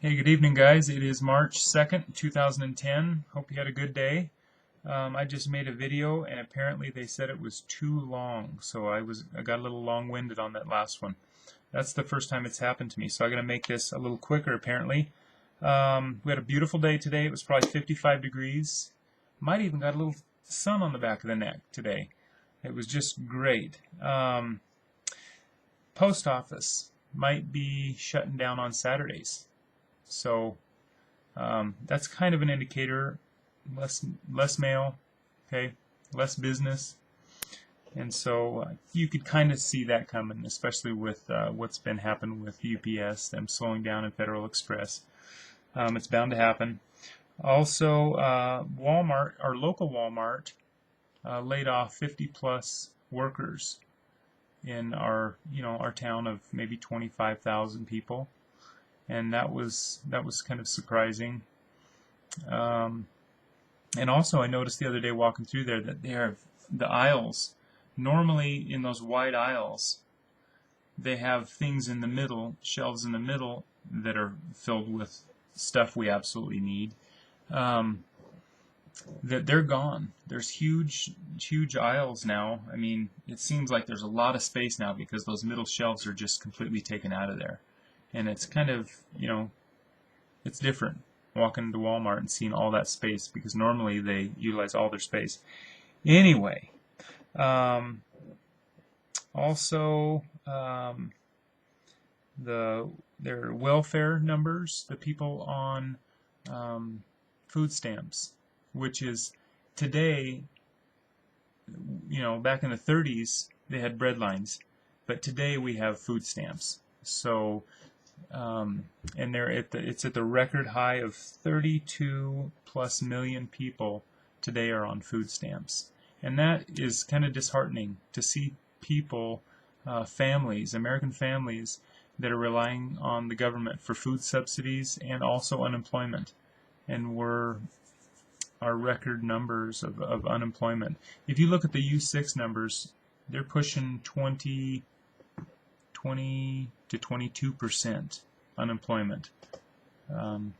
Hey, good evening, guys. It is March 2nd, 2010. Hope you had a good day. I just made a video and apparently they said it was too long, so I got a little long-winded on that last one. That's the first time it's happened to me, so I'm going to make this a little quicker apparently. We had a beautiful day today. It was probably 55 degrees. Might even got a little sun on the back of the neck today. It was just great. Post office might be shutting down on Saturdays. So that's kind of an indicator. Less mail, okay, less business, and so you could kind of see that coming, especially with what's been happening with UPS, them slowing down, and Federal Express. It's bound to happen. Also, Walmart, our local Walmart, laid off 50 plus workers in our town of maybe 25,000 people, and that was kind of surprising. Um, and also, I noticed the other day walking through there that they have the aisles. Normally, in those wide aisles, they have things in the middle, shelves in the middle that are filled with stuff we absolutely need. Um, that they're gone. There's huge aisles now. I mean, it seems like there's a lot of space now because those middle shelves are just completely taken out of there. And it's kind of, it's different walking into Walmart and seeing all that space because normally they utilize all their space. Anyway, um, also the their welfare numbers, the people on um, food stamps, which is today, back in the 30s they had bread lines, but today we have food stamps. So and it's at the record high of 32 plus million people today are on food stamps, and that is kind of disheartening to see people, families, American families, that are relying on the government for food subsidies and also unemployment, and our record numbers of unemployment. If you look at the U6 numbers, they're pushing 20 to 22% unemployment. Because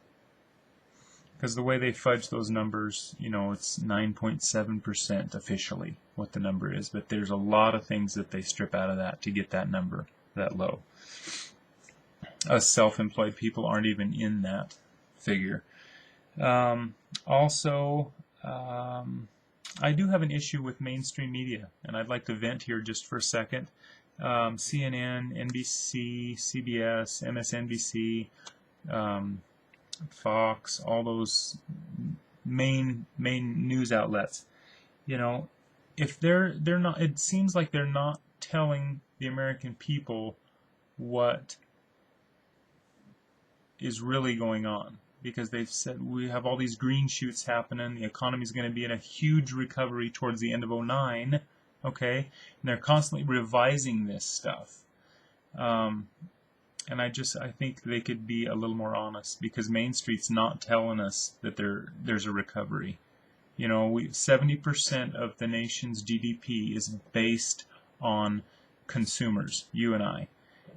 the way they fudge those numbers, it's 9.7% officially what the number is, but there's a lot of things that they strip out of that to get that number that low. Us self-employed people aren't even in that figure. Also, I do have an issue with mainstream media, and I'd like to vent here just for a second. CNN, NBC, CBS, MSNBC, Fox, all those main news outlets. If they're not, it seems like they're not telling the American people what is really going on, because they've said we have all these green shoots happening, the economy is going to be in a huge recovery towards the end of '09. Okay, and they're constantly revising this stuff. And I think they could be a little more honest, because Main Street's not telling us that there's a recovery. 70% of the nation's GDP is based on consumers, you and I.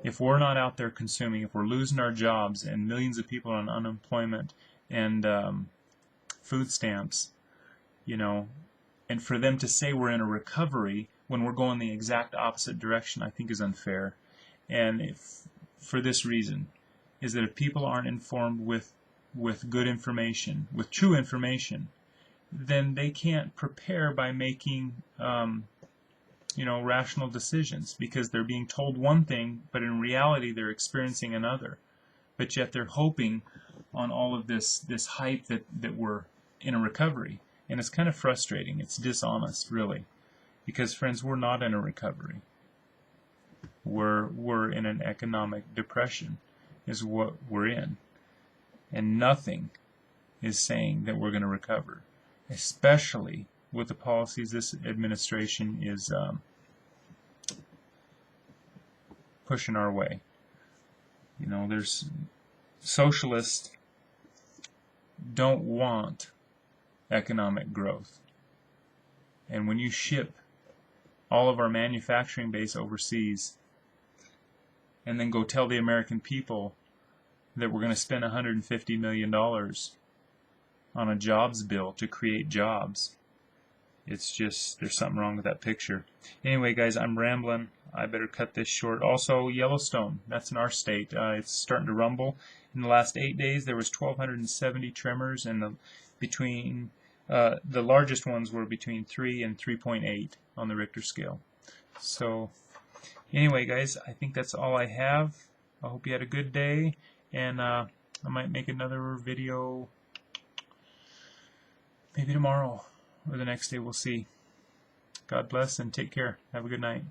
If we're not out there consuming, if we're losing our jobs and millions of people on unemployment and food stamps, and for them to say we're in a recovery when we're going the exact opposite direction, I think is unfair. And for this reason, is that if people aren't informed with good information, with true information, then they can't prepare by making rational decisions, because they're being told one thing, but in reality they're experiencing another. But yet they're hoping on all of this hype that we're in a recovery. And it's kind of frustrating. It's dishonest, really. Because, friends, we're not in a recovery. We're in an economic depression, is what we're in. And nothing is saying that we're going to recover, especially with the policies this administration is pushing our way. There's socialists don't want economic growth. And when you ship all of our manufacturing base overseas and then go tell the American people that we're going to spend $150 million on a jobs bill to create jobs. It's just, there's something wrong with that picture. Anyway, guys, I'm rambling. I better cut this short. Also, Yellowstone, that's in our state. It's starting to rumble. In the last 8 days, there was 1,270 tremors, and the largest ones were between 3 and 3.8 on the Richter scale. So, anyway, guys, I think that's all I have. I hope you had a good day, and I might make another video maybe tomorrow or the next day. We'll see. God bless and take care. Have a good night.